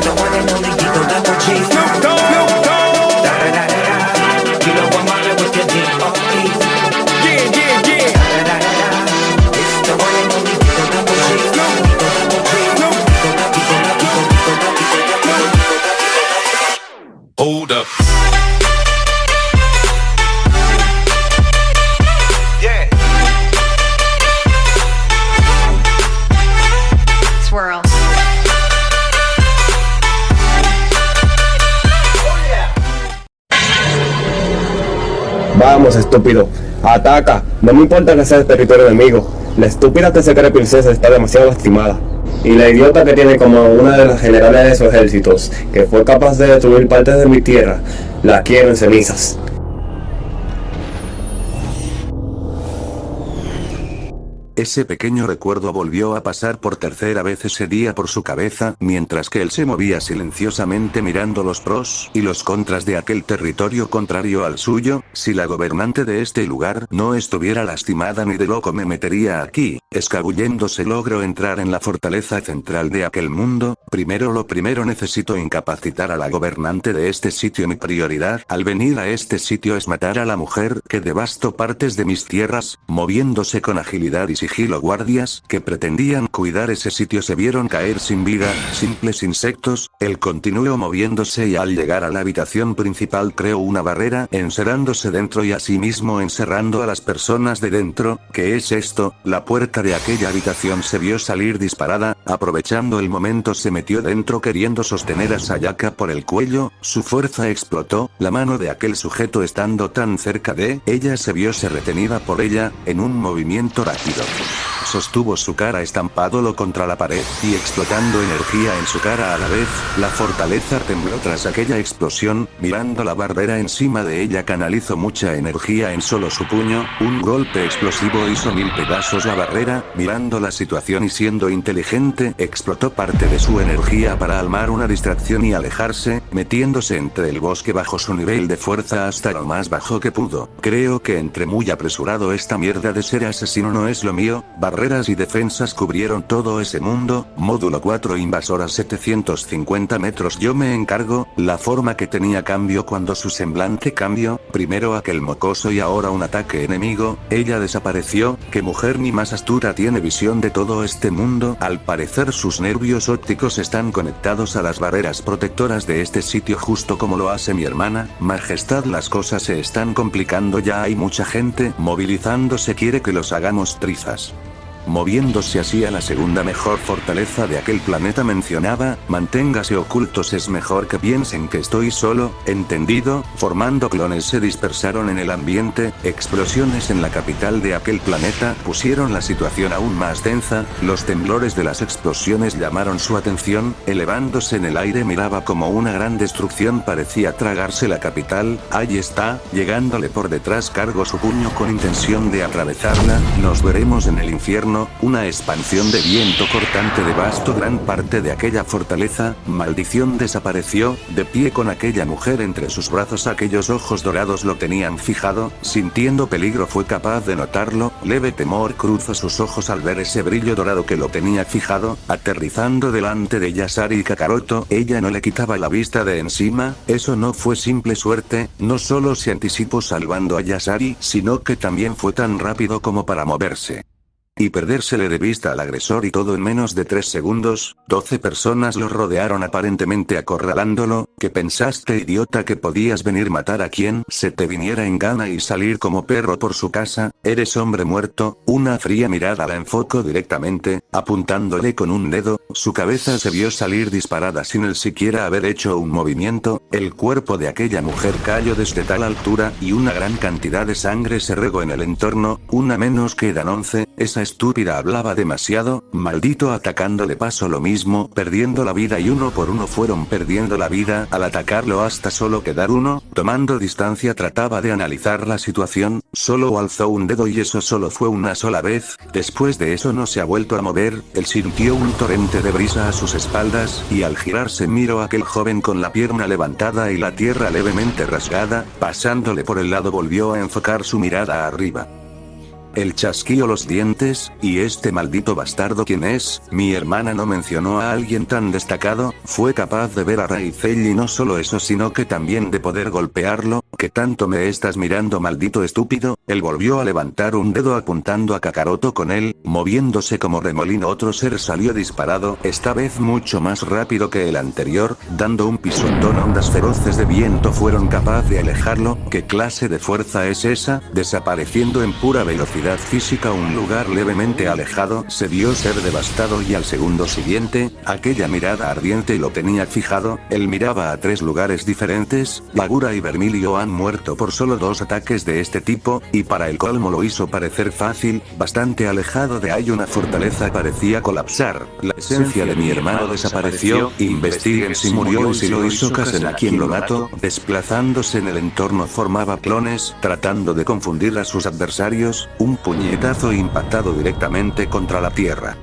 the one and only Eagle Double G. Snoop Dogg. Da-da-da-da-da. You know I'm mobbing with the D.O.E. Yeah, yeah, yeah. Da-da-da-da-da. It's the one and only Eagle Double G. Eagle Double G. Hold up. Yeah. Swirl. Vamos, estúpido. Ataca. No me importa que sea el territorio enemigo. La estúpida que se cree princesa está demasiado lastimada. Y la idiota que tiene como una de las generales de sus ejércitos, que fue capaz de destruir partes de mi tierra, la quiero en cenizas. Ese pequeño recuerdo volvió a pasar por tercera vez ese día por su cabeza, mientras que él se movía silenciosamente mirando los pros y los contras de aquel territorio contrario al suyo. Si la gobernante de este lugar no estuviera lastimada, ni de loco me metería aquí. Escabulléndose logró entrar en la fortaleza central de aquel mundo. Lo primero necesito incapacitar a la gobernante de este sitio. Mi prioridad al venir a este sitio es matar a la mujer que devastó partes de mis tierras. Moviéndose con agilidad y sigilo, guardias que pretendían cuidar ese sitio se vieron caer sin vida, simples insectos. Él continuó moviéndose y al llegar a la habitación principal creó una barrera, encerrándose dentro y asimismo encerrando a las personas de dentro. ¿Qué es esto? La puerta de aquella habitación se vio salir disparada. Aprovechando el momento se metió dentro queriendo sostener a Sayaka por el cuello. Su fuerza explotó. La mano de aquel sujeto estando tan cerca de ella se vio retenida por ella, en un movimiento rápido. Sostuvo su cara estampándolo contra la pared, y explotando energía en su cara a la vez. La fortaleza tembló tras aquella explosión. Mirando la barrera encima de ella canalizó mucha energía en solo su puño. Un golpe explosivo hizo 1000 pedazos la barrera. Mirando la situación y siendo inteligente, explotó parte de su energía para armar una distracción y alejarse, metiéndose entre el bosque bajo su nivel de fuerza hasta lo más bajo que pudo. Creo que entré muy apresurado. Esta mierda de ser asesino no es lo mío. Barreras y defensas cubrieron todo ese mundo. Módulo 4 invasora 750 metros. Yo me encargo. La forma que tenía cambió cuando su semblante cambió. Primero aquel mocoso y ahora un ataque enemigo. Ella desapareció. ¿Qué mujer ni más astuta tiene visión de todo este mundo? Al parecer sus nervios ópticos están conectados a las barreras protectoras de este sitio, justo como lo hace mi hermana. Majestad, las cosas se están complicando. Ya hay mucha gente movilizándose. Quiere que los hagamos trizas. Moviéndose así a la segunda mejor fortaleza de aquel planeta mencionaba, manténgase ocultos, es mejor que piensen que estoy solo, ¿entendido? Formando clones se dispersaron en el ambiente. Explosiones en la capital de aquel planeta pusieron la situación aún más densa. Los temblores de las explosiones llamaron su atención. Elevándose en el aire miraba como una gran destrucción parecía tragarse la capital. Ahí está, llegándole por detrás, cargó su puño con intención de atravesarla. Nos veremos en el infierno. Una expansión de viento cortante devastó gran parte de aquella fortaleza. Maldición, desapareció, de pie con aquella mujer entre sus brazos. Aquellos ojos dorados lo tenían fijado. Sintiendo peligro fue capaz de notarlo. Leve temor cruzó sus ojos al ver ese brillo dorado que lo tenía fijado. Aterrizando delante de Yasari y Kakaroto, ella no le quitaba la vista de encima. Eso no fue simple suerte. No solo se anticipó salvando a Yasari, sino que también fue tan rápido como para moverse y perdérsele de vista al agresor, y todo en menos de 3 segundos. 12 personas lo rodearon aparentemente acorralándolo. ¿Qué pensaste, idiota, que podías venir matar a quien se te viniera en gana y salir como perro por su casa? Eres hombre muerto. Una fría mirada la enfocó directamente, apuntándole con un dedo. Su cabeza se vio salir disparada sin él siquiera haber hecho un movimiento. El cuerpo de aquella mujer cayó desde tal altura, y una gran cantidad de sangre se regó en el entorno. Una menos quedan 11. Esa estúpida hablaba demasiado. Maldito, atacándole pasó lo mismo, perdiendo la vida, y uno por uno fueron perdiendo la vida al atacarlo hasta solo quedar uno. Tomando distancia trataba de analizar la situación. Solo alzó un dedo y eso solo fue una sola vez. Después de eso no se ha vuelto a mover. Él sintió un torrente de brisa a sus espaldas, y al girarse miró a aquel joven con la pierna levantada y la tierra levemente rasgada. Pasándole por el lado volvió a enfocar su mirada arriba. El chasquío los dientes, y este maldito bastardo ¿quién es? Mi hermana no mencionó a alguien tan destacado, fue capaz de ver a Raizel y no solo eso sino que también de poder golpearlo. ¿Qué tanto me estás mirando maldito estúpido? Él volvió a levantar un dedo apuntando a Kakaroto con él, moviéndose como remolino otro ser salió disparado, esta vez mucho más rápido que el anterior, dando un pisotón. Ondas feroces de viento fueron capaz de alejarlo. ¿Qué clase de fuerza es esa? Desapareciendo en pura velocidad física un lugar levemente alejado, se vio ser devastado y al segundo siguiente, aquella mirada ardiente lo tenía fijado. Él miraba a 3 lugares diferentes, Lagura y Vermilio han muerto por solo 2 ataques de este tipo, y para el colmo lo hizo parecer fácil. Bastante alejado de ahí una fortaleza parecía colapsar, la esencia de mi hermano desapareció. Investiguen si murió y si lo hizo Kazen a quien lo mató. Desplazándose en el entorno formaba clones, tratando de confundir a sus adversarios, un puñetazo impactado directamente contra la tierra.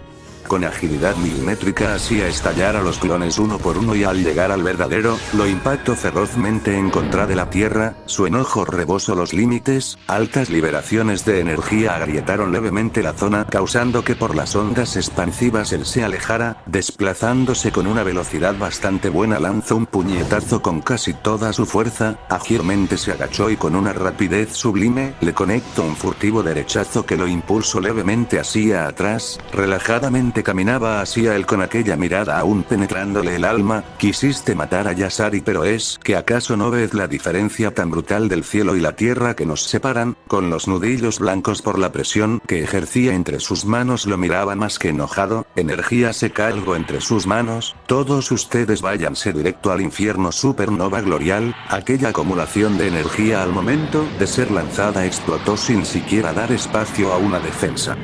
Con agilidad milimétrica hacía estallar a los clones uno por uno y al llegar al verdadero, lo impactó ferozmente en contra de la tierra. Su enojo rebosó los límites, altas liberaciones de energía agrietaron levemente la zona causando que por las ondas expansivas él se alejara, desplazándose con una velocidad bastante buena lanzó un puñetazo con casi toda su fuerza, ágilmente se agachó y con una rapidez sublime, le conectó un furtivo derechazo que lo impulsó levemente hacia atrás, relajadamente caminaba hacia él con aquella mirada aún penetrándole el alma. Quisiste matar a Yasari pero es que acaso no ves la diferencia tan brutal del cielo y la tierra que nos separan. Con los nudillos blancos por la presión que ejercía entre sus manos lo miraba más que enojado, energía seca algo entre sus manos. Todos ustedes váyanse directo al infierno. Supernova glorial, aquella acumulación de energía al momento de ser lanzada explotó sin siquiera dar espacio a una defensa.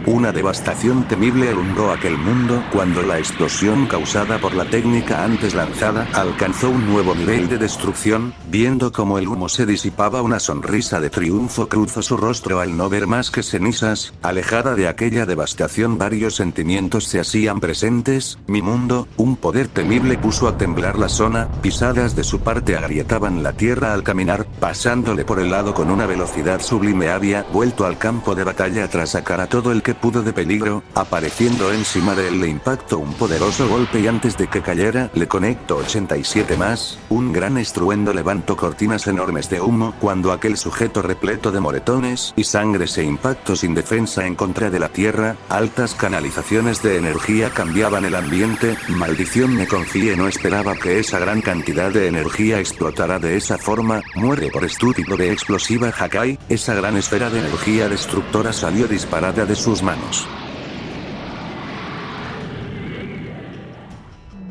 Una devastación temible alumbró aquel mundo cuando la explosión causada por la técnica antes lanzada alcanzó un nuevo nivel de destrucción. Viendo cómo el humo se disipaba, una sonrisa de triunfo cruzó su rostro al no ver más que cenizas. Alejada de aquella devastación, varios sentimientos se hacían presentes. Mi mundo, un poder temible puso a temblar la zona, pisadas de su parte agrietaban la tierra al caminar, pasándole por el lado con una velocidad sublime. Había vuelto al campo de batalla tras sacar a todo el que pudo de peligro, apareciendo encima de él le impactó un poderoso golpe y antes de que cayera le conectó 87 más, un gran estruendo levantó cortinas enormes de humo cuando aquel sujeto repleto de moretones y sangre se impactó sin defensa en contra de la tierra. Altas canalizaciones de energía cambiaban el ambiente. Maldición, me confié, no esperaba que esa gran cantidad de energía explotara de esa forma. Muere por estúpido de explosiva Hakai. Esa gran esfera de energía destructora salió disparada de sus manos.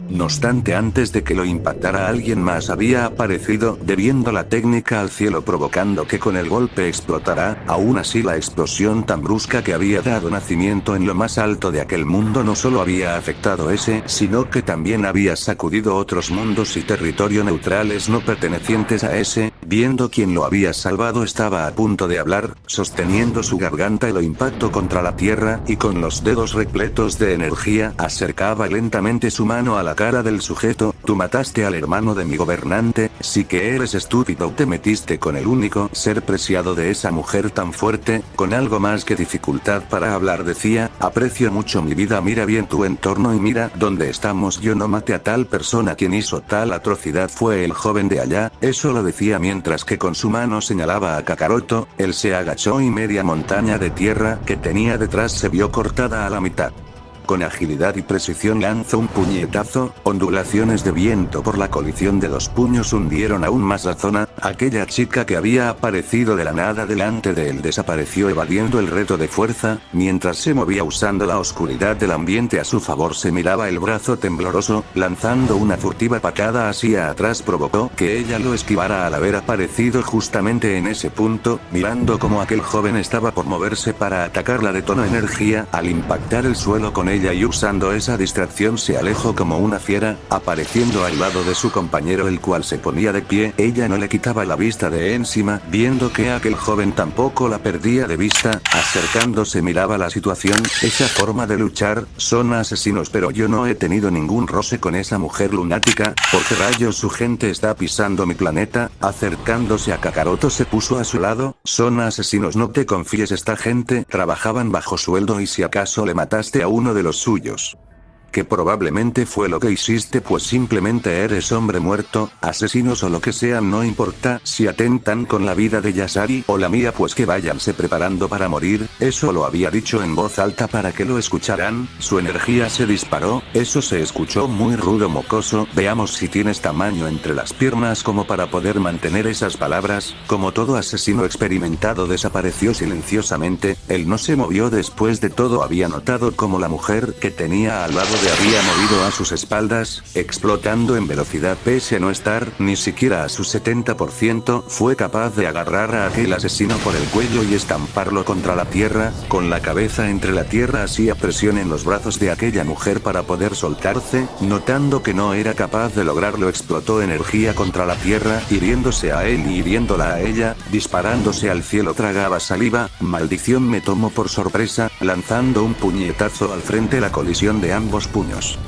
No obstante, antes de que lo impactara alguien más había aparecido, debiendo la técnica al cielo provocando que con el golpe explotara. Aún así, la explosión tan brusca que había dado nacimiento en lo más alto de aquel mundo no solo había afectado ese, sino que también había sacudido otros mundos y territorio neutrales no pertenecientes a ese. Viendo quién lo había salvado, estaba a punto de hablar, sosteniendo su garganta y lo impactó contra la tierra, y con los dedos repletos de energía acercaba lentamente su mano a la cara del sujeto. Tú mataste al hermano de mi gobernante, sí que eres estúpido, te metiste con el único ser preciado de esa mujer tan fuerte. Con algo más que dificultad para hablar decía, aprecio mucho mi vida, mira bien tu entorno y mira dónde estamos. Yo no maté a tal persona, quien hizo tal atrocidad fue el joven de allá. Eso lo decía mientras que con su mano señalaba a Kakaroto. Él se agachó y media montaña de tierra que tenía detrás se vio cortada a la mitad. Con agilidad y precisión lanzó un puñetazo, ondulaciones de viento por la colisión de los puños hundieron aún más la zona. Aquella chica que había aparecido de la nada delante de él desapareció evadiendo el reto de fuerza, mientras se movía usando la oscuridad del ambiente a su favor. Se miraba el brazo tembloroso, lanzando una furtiva patada hacia atrás provocó que ella lo esquivara al haber aparecido justamente en ese punto, mirando como aquel joven estaba por moverse para atacarla detonó energía al impactar el suelo con ella y usando esa distracción se alejó como una fiera, apareciendo al lado de su compañero el cual se ponía de pie. Ella no le quitó quitaba la vista de encima, viendo que aquel joven tampoco la perdía de vista, acercándose miraba la situación, esa forma de luchar, son asesinos pero yo no he tenido ningún roce con esa mujer lunática, ¿por qué rayos su gente está pisando mi planeta? Acercándose a Kakaroto se puso a su lado, son asesinos no te confíes esta gente, trabajaban bajo sueldo y si acaso le mataste a uno de los suyos. Que probablemente fue lo que hiciste pues simplemente eres hombre muerto, asesinos o lo que sean no importa, si atentan con la vida de Yasari o la mía pues que váyanse preparando para morir, eso lo había dicho en voz alta para que lo escucharan, su energía se disparó, eso se escuchó muy rudo mocoso, veamos si tienes tamaño entre las piernas como para poder mantener esas palabras, como todo asesino experimentado desapareció silenciosamente, él no se movió después de todo había notado como la mujer que tenía al lado de había movido a sus espaldas, explotando en velocidad pese a no estar ni siquiera a su 70%, fue capaz de agarrar a aquel asesino por el cuello y estamparlo contra la tierra, con la cabeza entre la tierra hacía presión en los brazos de aquella mujer para poder soltarse, notando que no era capaz de lograrlo explotó energía contra la tierra, hiriéndose a él y hiriéndola a ella, disparándose al cielo tragaba saliva, maldición me tomó por sorpresa, lanzando un puñetazo al frente la colisión de ambos puños.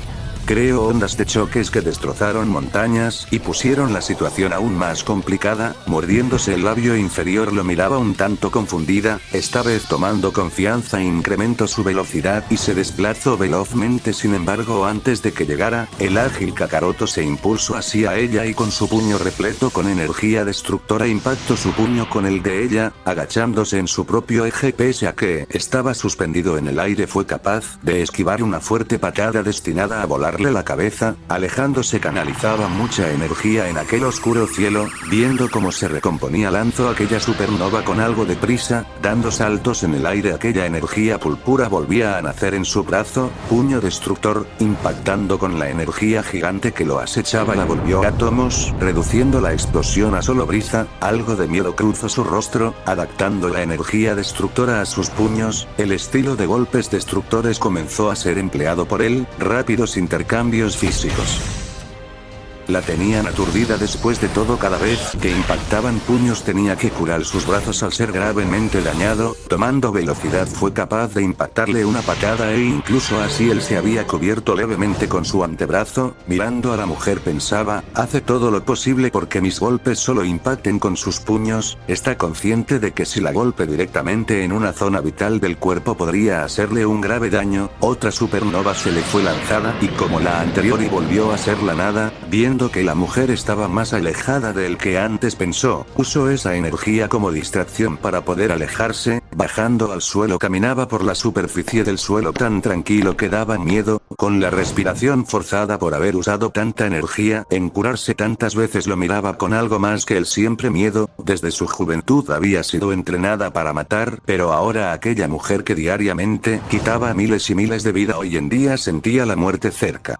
Creo ondas de choques que destrozaron montañas y pusieron la situación aún más complicada, mordiéndose el labio inferior lo miraba un tanto confundida, esta vez tomando confianza incrementó su velocidad y se desplazó velozmente sin embargo antes de que llegara, el ágil Kakaroto se impulsó hacia ella y con su puño repleto con energía destructora impactó su puño con el de ella, agachándose en su propio eje pese a que estaba suspendido en el aire fue capaz de esquivar una fuerte patada destinada a volar la cabeza, alejándose canalizaba mucha energía en aquel oscuro cielo, viendo cómo se recomponía lanzó aquella supernova con algo de prisa, dando saltos en el aire aquella energía púrpura volvía a nacer en su brazo, puño destructor, impactando con la energía gigante que lo acechaba la volvió átomos, reduciendo la explosión a solo brisa, algo de miedo cruzó su rostro, adaptando la energía destructora a sus puños, el estilo de golpes destructores comenzó a ser empleado por él, rápidos intercambios físicos. La tenían aturdida después de todo cada vez que impactaban puños tenía que curar sus brazos al ser gravemente dañado, tomando velocidad fue capaz de impactarle una patada e incluso así él se había cubierto levemente con su antebrazo, mirando a la mujer pensaba, hace todo lo posible porque mis golpes solo impacten con sus puños, está consciente de que si la golpe directamente en una zona vital del cuerpo podría hacerle un grave daño, otra supernova se le fue lanzada y como la anterior y volvió a ser la nada, viendo que la mujer estaba más alejada del que antes pensó, usó esa energía como distracción para poder alejarse, bajando al suelo caminaba por la superficie del suelo tan tranquilo que daba miedo, con la respiración forzada por haber usado tanta energía en curarse tantas veces lo miraba con algo más que el siempre miedo, desde su juventud había sido entrenada para matar, pero ahora aquella mujer que diariamente quitaba miles y miles de vida hoy en día sentía la muerte cerca.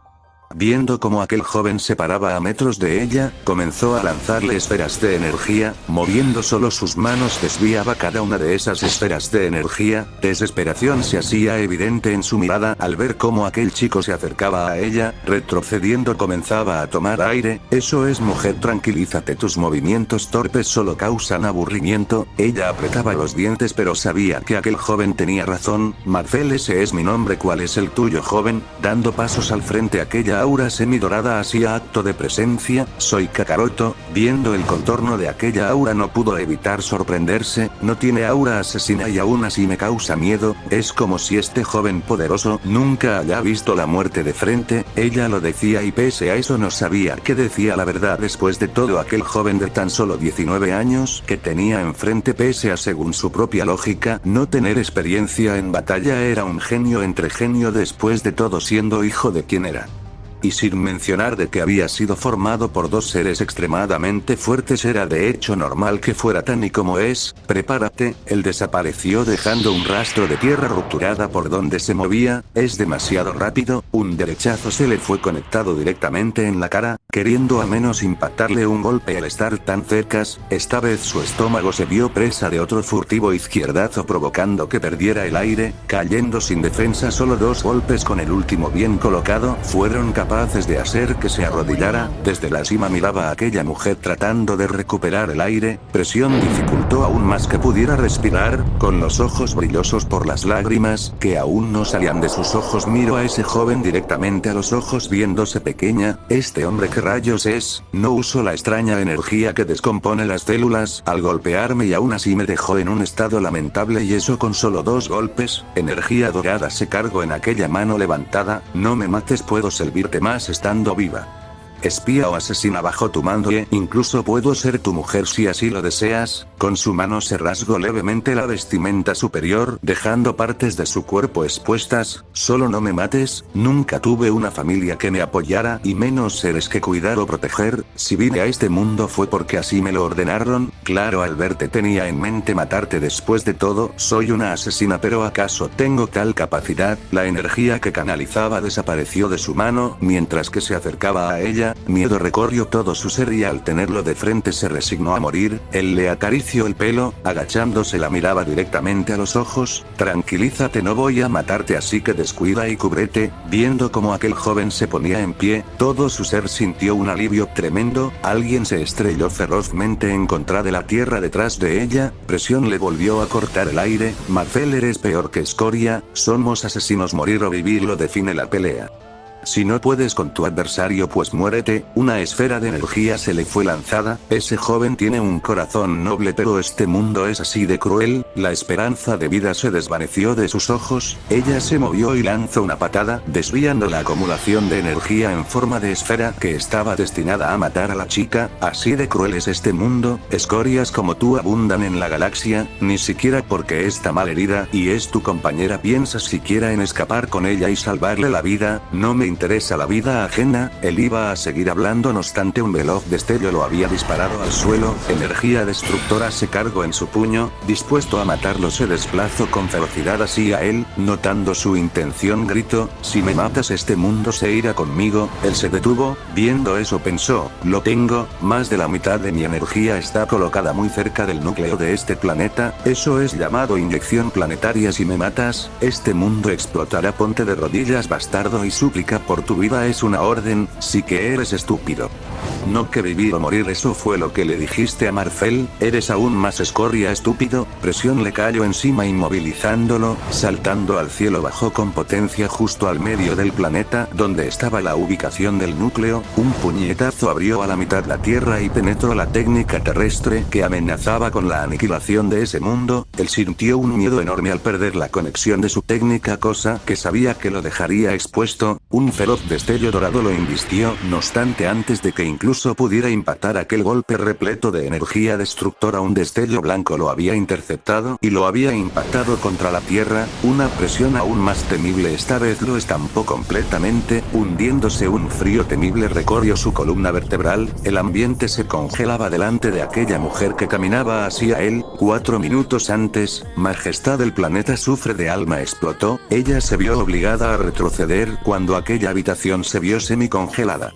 Viendo cómo aquel joven se paraba a metros de ella, comenzó a lanzarle esferas de energía, moviendo solo sus manos desviaba cada una de esas esferas de energía, desesperación se hacía evidente en su mirada al ver cómo aquel chico se acercaba a ella, retrocediendo comenzaba a tomar aire, eso es mujer tranquilízate tus movimientos torpes solo causan aburrimiento, ella apretaba los dientes pero sabía que aquel joven tenía razón, Marcel ese es mi nombre ¿cuál es el tuyo joven? Dando pasos al frente aquella aura semidorada hacía acto de presencia, soy Kakaroto, viendo el contorno de aquella aura no pudo evitar sorprenderse, no tiene aura asesina y aún así me causa miedo, es como si este joven poderoso nunca haya visto la muerte de frente, ella lo decía y pese a eso no sabía que decía la verdad después de todo aquel joven de tan solo 19 años que tenía enfrente pese a según su propia lógica no tener experiencia en batalla era un genio entre genio después de todo siendo hijo de quien era. Y sin mencionar de que había sido formado por dos seres extremadamente fuertes era de hecho normal que fuera tan y como es, prepárate, él desapareció dejando un rastro de tierra rupturada por donde se movía, es demasiado rápido, un derechazo se le fue conectado directamente en la cara, queriendo al menos impactarle un golpe al estar tan cercas. Esta vez su estómago se vio presa de otro furtivo izquierdazo provocando que perdiera el aire, cayendo sin defensa. Solo 2 golpes con el último bien colocado fueron capaces de hacer que se arrodillara. Desde la cima miraba a aquella mujer tratando de recuperar el aire. Presión dificultó aún más que pudiera respirar, con los ojos brillosos por las lágrimas que aún no salían de sus ojos. Miró a ese joven directamente a los ojos viéndose pequeña. Este hombre, ¿qué rayos es? No usó la extraña energía que descompone las células al golpearme y aún así me dejó en un estado lamentable, y eso con solo 2 golpes. Energía dorada se cargó en aquella mano levantada. No me mates, puedo servirte más estando viva. Espía o asesina bajo tu mando, incluso puedo ser tu mujer si así lo deseas. Con su mano se rasgó levemente la vestimenta superior, dejando partes de su cuerpo expuestas. Solo no me mates, nunca tuve una familia que me apoyara y menos seres que cuidar o proteger. Si vine a este mundo fue porque así me lo ordenaron. Claro, al verte tenía en mente matarte. Después de todo, soy una asesina, pero ¿acaso tengo tal capacidad? La energía que canalizaba desapareció de su mano, mientras que se acercaba a ella. Miedo recorrió todo su ser y al tenerlo de frente se resignó a morir. Él le acarició el pelo, agachándose la miraba directamente a los ojos. Tranquilízate, no voy a matarte, así que descuida y cúbrete. Viendo como aquel joven se ponía en pie, todo su ser sintió un alivio tremendo. Alguien se estrelló ferozmente en contra de la tierra detrás de ella. Presión le volvió a cortar el aire. Marcel, eres peor que escoria. Somos asesinos, morir o vivir lo define la pelea. Si no puedes con tu adversario, pues muérete. Una esfera de energía se le fue lanzada. Ese joven tiene un corazón noble, pero este mundo es así de cruel. La esperanza de vida se desvaneció de sus ojos. Ella se movió y lanzó una patada, desviando la acumulación de energía en forma de esfera que estaba destinada a matar a la chica. Así de cruel es este mundo. Escorias como tú abundan en la galaxia. Ni siquiera porque está mal herida y es tu compañera piensas siquiera en escapar con ella y salvarle la vida. No me interesa la vida ajena. Él iba a seguir hablando, no obstante un veloz destello lo había disparado al suelo. Energía destructora se cargó en su puño. Dispuesto a matarlo, se desplazó con ferocidad hacia él. Notando su intención, gritó: si me matas, este mundo se irá conmigo. Él se detuvo. Viendo eso pensó: lo tengo. Más de la mitad de mi energía está colocada muy cerca del núcleo de este planeta. Eso es llamado inyección planetaria. Si me matas, este mundo explotará. Ponte de rodillas, bastardo, y súplica por tu vida. Es una orden. Sí que eres estúpido. No que vivir o morir, eso fue lo que le dijiste a Marcel. Eres aún más escoria, estúpido. Presión le cayó encima inmovilizándolo. Saltando al cielo, bajó con potencia justo al medio del planeta donde estaba la ubicación del núcleo. Un puñetazo abrió a la mitad la tierra y penetró la técnica terrestre que amenazaba con la aniquilación de ese mundo. Él sintió un miedo enorme al perder la conexión de su técnica, cosa que sabía que lo dejaría expuesto. Un feroz destello dorado lo invistió. No obstante, antes de que incluso pudiera impactar aquel golpe repleto de energía destructora, un destello blanco lo había interceptado y lo había impactado contra la tierra. Una presión aún más temible esta vez lo estampó completamente, hundiéndose. Un frío temible recorrió su columna vertebral. El ambiente se congelaba delante de aquella mujer que caminaba hacia él. 4 minutos antes, Majestad, el planeta sufre de alma, explotó. Ella se vio obligada a retroceder cuando aquella habitación se vio semi-congelada.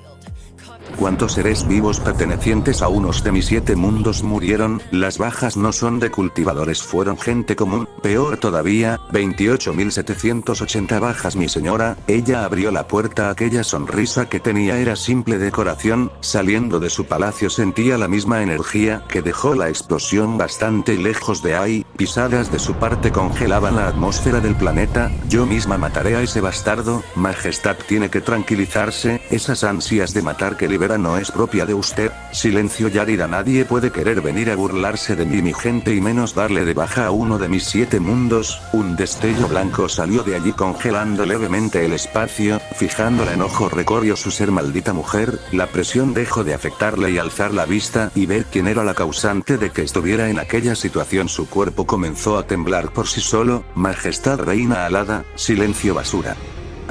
¿Cuántos seres vivos pertenecientes a unos de mis 7 mundos murieron? Las bajas no son de cultivadores, fueron gente común. Peor todavía, 28.780 bajas, mi señora. Ella abrió la puerta. Aquella sonrisa que tenía era simple decoración. Saliendo de su palacio sentía la misma energía que dejó la explosión bastante lejos de ahí. Pisadas de su parte congelaban la atmósfera del planeta. Yo misma mataré a ese bastardo. Majestad, tiene que tranquilizarse. Esas ansias de matar que libera no es propia de usted. Silencio, Yarida. Nadie puede querer venir a burlarse de mí, mi gente, y menos darle de baja a uno de mis 7 mundos. Un destello blanco salió de allí congelando levemente el espacio. Fijando el enojo recorrió su ser. Maldita mujer. La presión dejó de afectarle y alzar la vista y ver quién era la causante de que estuviera en aquella situación. Su cuerpo comenzó a temblar por sí solo. Majestad, reina alada. Silencio, basura.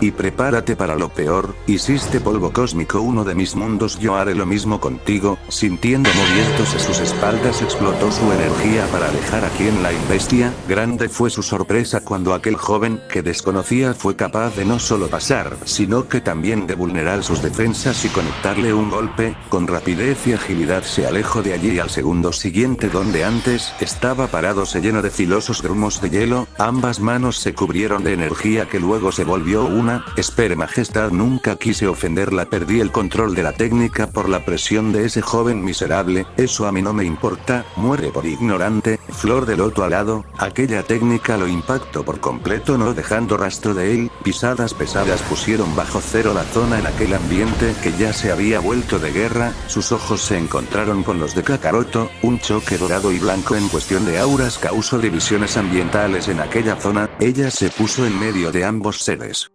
Y prepárate para lo peor, hiciste polvo cósmico uno de mis mundos, yo haré lo mismo contigo. Sintiendo movimientos a sus espaldas explotó su energía para alejar a quien la investia. Grande fue su sorpresa cuando aquel joven, que desconocía, fue capaz de no solo pasar, sino que también de vulnerar sus defensas y conectarle un golpe. Con rapidez y agilidad se alejó de allí y al segundo siguiente, donde antes estaba parado, se llenó de filosos grumos de hielo. Ambas manos se cubrieron de energía que luego se volvió una. Espere majestad, nunca quise ofenderla, perdí el control de la técnica por la presión de ese joven miserable. Eso a mí no me importa, muere por ignorante. Flor de loto alado, aquella técnica lo impactó por completo, no dejando rastro de él. Pisadas pesadas pusieron bajo cero la zona en aquel ambiente que ya se había vuelto de guerra. Sus ojos se encontraron con los de Kakaroto, un choque dorado y blanco en cuestión de auras causó divisiones ambientales en aquella zona. Ella se puso en medio de ambos seres.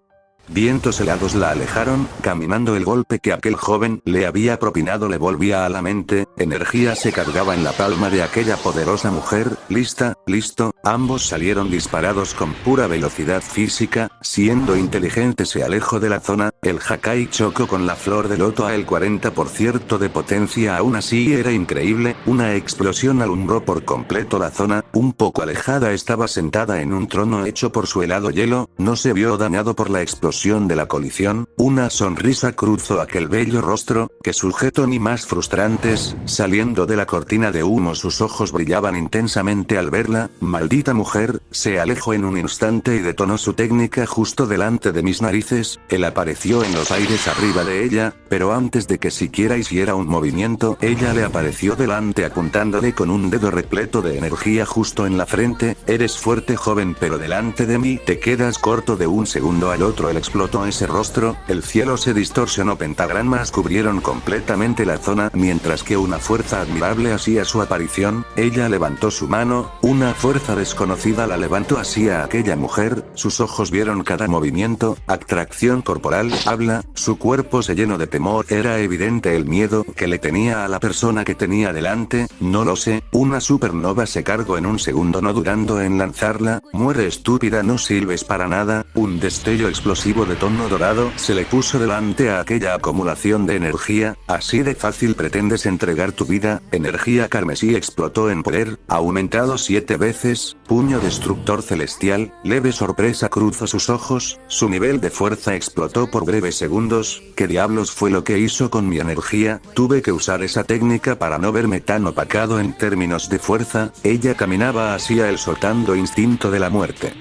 Vientos helados la alejaron, caminando. El golpe que aquel joven le había propinado le volvía a la mente, energía se cargaba en la palma de aquella poderosa mujer. Lista, listo, ambos salieron disparados con pura velocidad física, siendo inteligente se alejó de la zona. El Hakai chocó con la flor de loto a el 40% de potencia, aún así era increíble, una explosión alumbró por completo la zona. Un poco alejada estaba sentada en un trono hecho por su helado hielo, no se vio dañado por la explosión de la colisión. Una sonrisa cruzó aquel bello rostro, que sujeto ni más frustrantes. Saliendo de la cortina de humo sus ojos brillaban intensamente al verla. Maldita mujer, se alejó en un instante y detonó su técnica justo delante de mis narices. Él apareció en los aires arriba de ella, pero antes de que siquiera hiciera un movimiento, ella le apareció delante apuntándole con un dedo repleto de energía justo en la frente. Eres fuerte joven, pero delante de mí te quedas corto. De un segundo al otro el explotó ese rostro, el cielo se distorsionó, pentagramas cubrieron completamente la zona, mientras que una fuerza admirable hacía su aparición. Ella levantó su mano, una fuerza desconocida la levantó hacia aquella mujer, sus ojos vieron cada movimiento, atracción corporal, habla, su cuerpo se llenó de temor, era evidente el miedo que le tenía a la persona que tenía delante. No lo sé, una supernova se cargó en un segundo, no durando en lanzarla. Muere estúpida, no sirves para nada. Un destello explosivo de tono dorado se le puso delante a aquella acumulación de energía. Así de fácil pretendes entregar tu vida. Energía carmesí explotó en poder, aumentado 7 veces. Puño destructor celestial, leve sorpresa cruzó sus ojos, su nivel de fuerza explotó por breves segundos. ¿Qué diablos fue lo que hizo con mi energía? Tuve que usar esa técnica para no verme tan opacado en términos de fuerza. Ella caminaba hacia él soltando instinto de la muerte.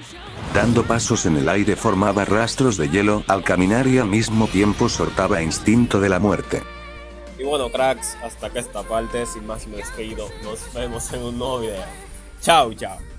Dando pasos en el aire formaba rastros de hielo al caminar y al mismo tiempo soltaba instinto de la muerte. Y bueno, cracks, hasta acá esta parte, sin más me despido. Nos vemos en un nuevo video. Chao, chao.